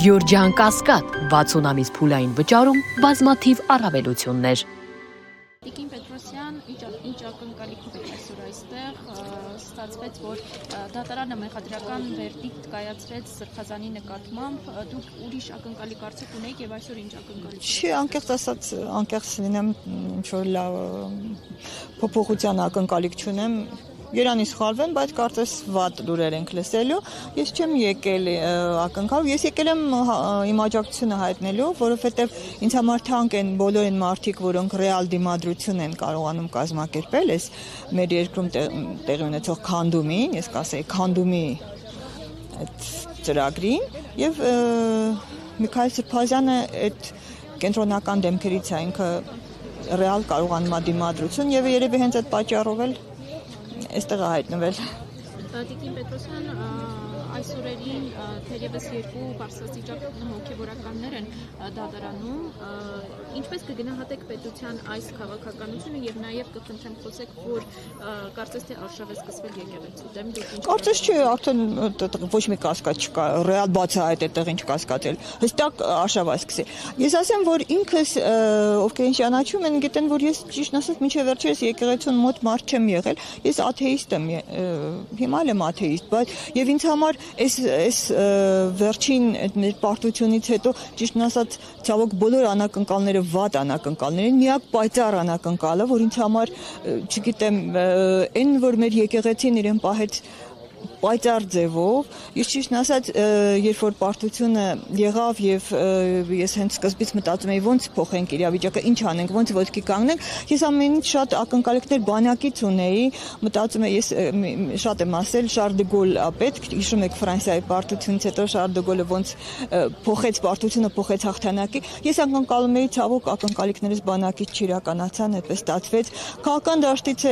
Գյորջյան Կասկադ 60 ամիս փուլային վճարում բազմաթիվ առավելություններ։ Տիկին Պետրոսյան, ինչ ակնկալիքով եք այսօր այստեղ, ստացվեց, որ դատարանը մեղադրական վերդիկտ կայացրեց Սրբազանի նկատմամբ, դուք ուրիշ ակնկալիք արդյոք ունեիք եւ այսօր ինչ ակնկալիք։ Չի, անկեղծ ասած, անկեղծ լինեմ, ինչ-որ լավ փոփոխության ակնկալիք չունեմ։ Երանի սխալվեմ, բայց կարծես վատ լուրեր ենք լսելու։ Ես չեմ եկել ակնկալ, ես եկել եմ իմ աջակցությունը հայտնելու, որովհետև ինձ համար թանկ են բոլոր այն մարդիկ, որոնք ռեալ դիմադրություն են կարողանում կազմակերպել, այս մեր երկրում տեղի ունեցող քանդումին, ես կասեի քանդումի այդ ծրագրին, եւ Միքայել Սրբազյանը այդ կենտրոնական դեմքերից է, ինքը ռեալ կարողանում է դիմադրություն եւ երևի հենց այդ պատճառով էլ այստեղ հայտնվել։ Տիկին Պետրոսյան, այս օրերին թերևս երկու բարձրաստիճան հոգևորականներ են դատարանում, ինչպես կգնահատեք պետության այս քաղաքականությունը եւ նաեւ կխնդրեմ խոսեք, որ կարծես թե արշավ է սկսվել եկեղեցու դեմ, դուք ինչ։ Կարծես չի, արդեն ոչ մի կասկած չկա, ռեալ բացահայտ այդտեղ ինչ կասկածել։ Հստակ արշավ է սկսել։ Ես ասեմ, որ ինքս ովքեր ինչ ճանաչում են, գիտեն, որ ես ճիշտ ասած մինչև վերջերս եկեղեցուն մոտ մարդ չեմ եղել։ Ես աթեիստ եմ, հիմա եմ աթեիստ, բայց եւ ինձ համար այս վերջին մեր պարտությունից հետո ճիշտն ասած ցավոք բոլոր անակնկալները վատ անակնկալներ են, միակ պայծառ անակնկալը, որ ինձ համար չգիտեմ, այն որ մեր եկեղեցին իրեն պահեց պայծառ ձևով, ես ճիշտն ասած, երբ որ պարտությունը եղավ եւ ես հենց սկզբից մտածում էի ոնց փոխենք իրավիճակը, ինչ անենք, ոնց ոտքի կանգնենք, ես ամենից շատ ակնկալիքներ բանակից ունեի, մտածում եմ, ես շատ եմ ասել, Շարլ դե Գոլ պետք, հիշում եք Ֆրանսիայի պարտությունից հետո Շարլ դե Գոլը ոնց փոխեց պարտությունը, փոխեց հաղթանակի, ես ակնկալում էի ցավոք ակնկալիքներս բանակից չիրականացան, այդպես ստացվեց, քաղաքական դաշտից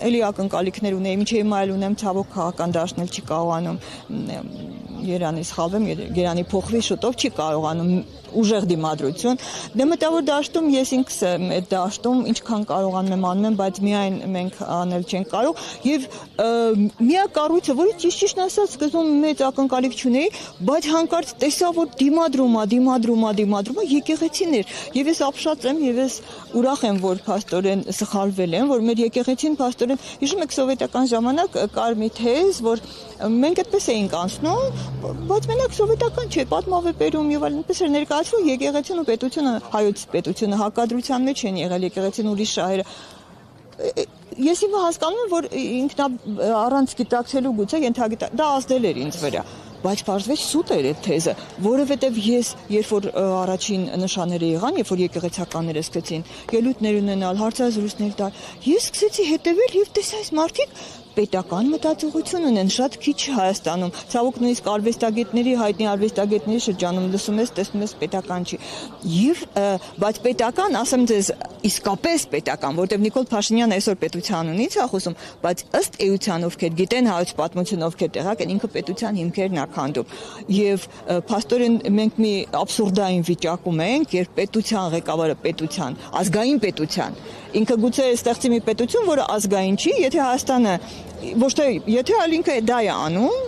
էլի ակնկալիքներ ունեի, մինչև հիմա էլ ունեմ ցավոք քաղաքական դաշտնել չի կարողանում Երանի սխալվեմ, Երանի փոխվի շուտով չի կարողանում ուժեղ դիմադրություն։ Դե մտավոր դաշտում ես ինքս եմ այդ դաշտում ինչքան կարողանում եմ անում եմ, բայց միայն մենք անել չենք կարող եւ միակ կառույցը, որը ճիշտ ասած սկզբում մեծ ակնկալիք չունեի, բայց հանկարծ տեսա, որ դիմադրում է եկեղեցին էր եւ ես ապշած եմ եւ ես ուրախ եմ, որ փաստորեն սխալվել եմ, որ մեր եկեղեցին փաստորեն, հիշում եք սովետական ժամանակ կար մի թեզ, որ մենք այդպես էինք անցնում, բայց մենակ սովետական չէ, պատմավեպերում եւ այլն, այնպես էր ներկայացվում եկեղեցին ու պետությունը, հայոց պետությունը հակադրության մեջ են եղել եկեղեցին ուրիշ շահերը։ Ես հիմա հասկանում եմ, որ ինքն առանց գիտակցելու գուցե դա ազդել էր ինձ վրա, բայց պարզվեց սուտ էր այդ թեզը, որովհետև ես երբ որ առաջին նշանները եղան, երբ որ եկեղեցականները սկսեցին ելույթներ ունենալ, հարցազրույցներ տալ, ես սկսեցի հետևել եւ տեսա այս մարդիկ պետական մտածողություն ունեն, շատ քիչ Հայաստանում, ցավոք նույնիսկ արվեստագետների, հայտնի արվեստագետների շրջանում լսում ես, տեսնում ես պետական չի։ Եվ բայց պետական, ասեմ ձեզ, իսկապես պետական, որտեղ Նիկոլ Փաշինյանը այսօր պետության ունի, ցա խոսում, բայց ըստ էության ովքեր գիտեն հայոց պատմություն, ովքեր տեղակ են, ինքը պետության հիմքերն է քանդում։ Եվ փաստորեն մենք մի աբսուրդային վիճակում ենք, երբ պետության ղեկավարը պետության, ազգային պետության, ինքը գուցե ստեղծի մի պետություն, որը ազգային չի, եթե Հայաստանը ոչ թե եթե այլ ինքը դա է անում,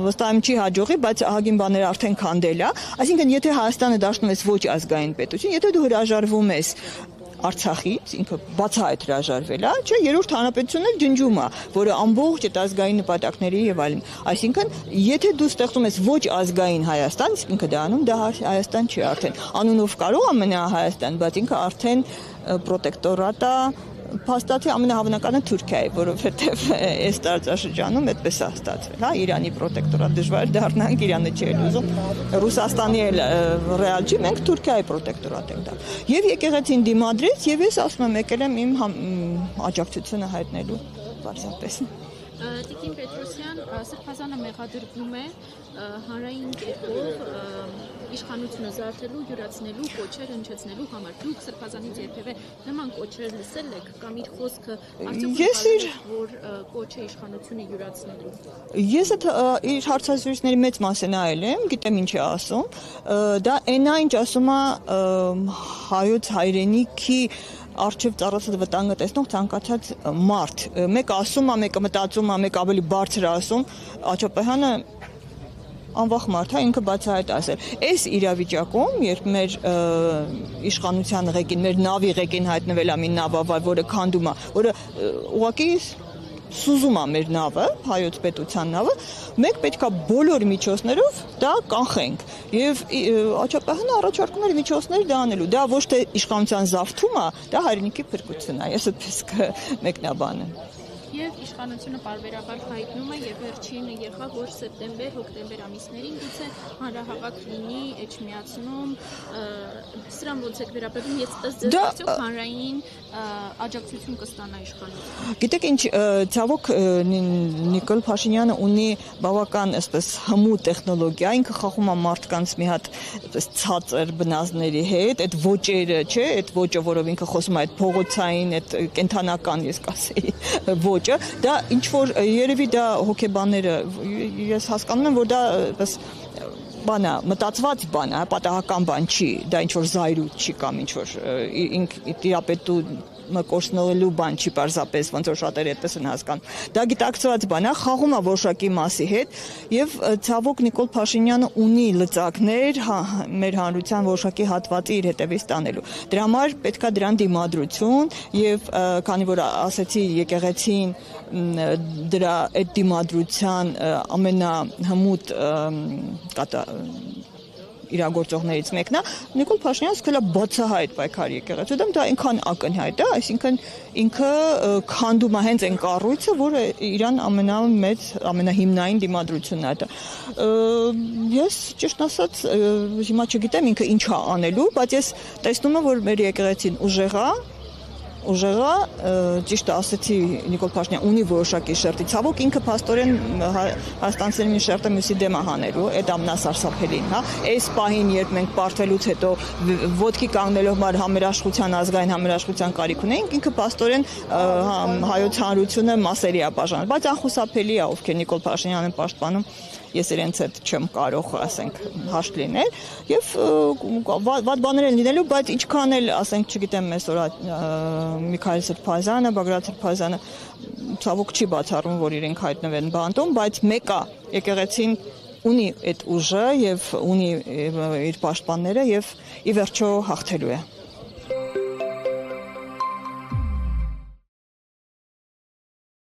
վստահ եմ չի հաջողի, բայց ահագին բաները արդեն քանդել է, այսինքն եթե Հայաստանը դարձնում ես ոչ ազգային պետություն, եթե դու հրաժարվում ես Արցախից, ինքը բացահայտ հրաժարվել է, չէ, երրորդ հանրապետությունն էլ ջնջում է, որը ամբողջ այդ ազգային նպատակների եւ այլն։ Այսինքն, եթե դու ստեղծում ես ոչ ազգային Հայաստան, ինքը դա անում, դա Հայաստան չի արդեն։ Անունով կարող է մնա Հայաստան, բայց ինքը արդեն պրոտեկտորատ է, փաստացի ամենահավանականը Թուրքիայի, որովհետև այս տարածաշրջանում այդպես է ստացվել, հա, Իրանի պրոտեկտորատ դժվար դառնանք, Իրանը չի ուզում, Ռուսաստանի էլ ռեալ չի, մենք Թուրքիայի պրոտեկտորատ ենք դա։ Եվ եկեղեցին դիմադրեց, եւ ես ասում եմ, եկել եմ իմ աջակցությունը հայտնելու բարձրապես։ Տիկին Պետրոսյան, Սրբազանը մեղադրվում է հանրային կերպով իշխանությունը զարթելու, յուրացնելու, կոչեր հնչեցնելու համար։ Դուք Սրբազանից երբևէ նման կոչեր լսել եք կամ իր խոսքը արդյոք որ կոչ է իշխանությունը յուրացնելու։ Ես իր հարցազրույցների մեծ մասը նայել եմ, գիտեմ ինչ է ասում, դա այնա ինչ ասում է հայոց հայրենիքի Արչև ծառացած վտանգը տեսնող ցանկացած մարդ, մեկը ասում է, մեկը մտածում է, մեկը ավելի բարձր ասում, Աչապահյանը անվախ մարդ է ինքը բացահայտ ասել։ Այս իրավիճակում, երբ մեր իշխանության ղեկին, մեր նավի ղեկին հայտնվել է մի նավավար, որը քանդում է, որը ուղղակի սուզում է մեր նավը, հայոց պետության նավը, մենք պետքա բոլոր միջոցներով դա կանխենք եւ աչափահանը առաջարկում էր միջոցներ դա անելու։ Դա ոչ թե իշխանության զավթում է, դա հայրենիքի փրկություն է, ես այդպես կմեկնաբանեմ։ Եվ իշխանությունը պարբերաբար հայտնում է եւ վերջին եղավ որ սեպտեմբեր, հոկտեմբեր ամիսներին գուցե հանրահավաք լինի Էջմիածնում, սրան ոնց է վերաբերվում, ես ըստ ձեզ արդյոք հանրային աջակցություն կստանա իշխանությունը։ Գիտեք ինչ, ցավոք Նիկոլ Փաշինյանը ունի բավական այսպես հմու տեխնոլոգիա, ինքը խաղում է մարդկանց մի հատ այսպես ցածր բնազների հետ, այդ ոճերը, չէ, այդ ոճը, որով ինքը խոսում է, այդ փողոցային, այդ կենթանական, ես կասեի, ոճը, դա ինչ որ երևի դա հոգեբանները, ես հասկանում եմ, որ դա այսպես բան է, մտածված բան է, պատահական բան չի, դա ինչ որ զայրույթ չի կամ ինչ որ տիրապետու կորցնելու բան չի պարզապես, ոնց որ շատերը այդպես են հասկանում։ Դա գիտակցված բան է, խաղում է որոշակի մասի հետ եւ ցավոք Նիկոլ Փաշինյանը ունի լծակներ մեր հանրության որոշակի հատվածի իր հետևից տանելու։ Դրա համար պետքա դրան դիմադրություն եւ քանի որ ասեցի եկեղեցին դրա այդ դիմադրության ամենահմուտ իրագործողներից մեկն է, Նիկոլ Փաշինյանը սկսել է բացահայտ պայքար եկեղեցու դեմ, դա այնքան ակնհայտ է, այսինքն ինքը քանդում է հենց այն կառույցը, որը իրան ամենամեծ, ամենահիմնային դիմադրությունն է դա։ Ես ճիշտ ասած հիմա չգիտեմ ինքը ինչ է անելու, բայց ես տեսնում եմ, որ մեր եկեղեցին ուժեղա, ճիշտ ասեցի Նիկոլ Փաշինյանը ունի որոշակի շերտի, ցավոք ինքը փաստորեն հայաստանցիների մի շերտը մյուսի դեմ է հանելու, այդ ամենասարսափելին, հա, այս պահին երբ մենք պարտվելուց հետո ոտքի կանգնելով մար համերաշխության ազգային համերաշխության կարիք ունենք, ինքը փաստորեն հայոց հանրությունը մասերի է բաժանել, բայց անխուսափելի է, ովքեր Նիկոլ Փաշինյանն են պաշտպանում, ես իրենց հետ չեմ կարող, ասենք, հաշտ լինել եւ վատ բաներ են լինելու, բայց ինչքան էլ, ասենք, չգիտեմ, այսօր Միքայել Սրբազյանը, Բագրատ Սրբազյանը ցավոք չի բացառում, որ իրենք հայտնվեն բանտում, բայց մեկը եկեղեցին ունի այդ ուժը եւ ունի իր պաշտպանները եւ ի վերջո հաղթելու է։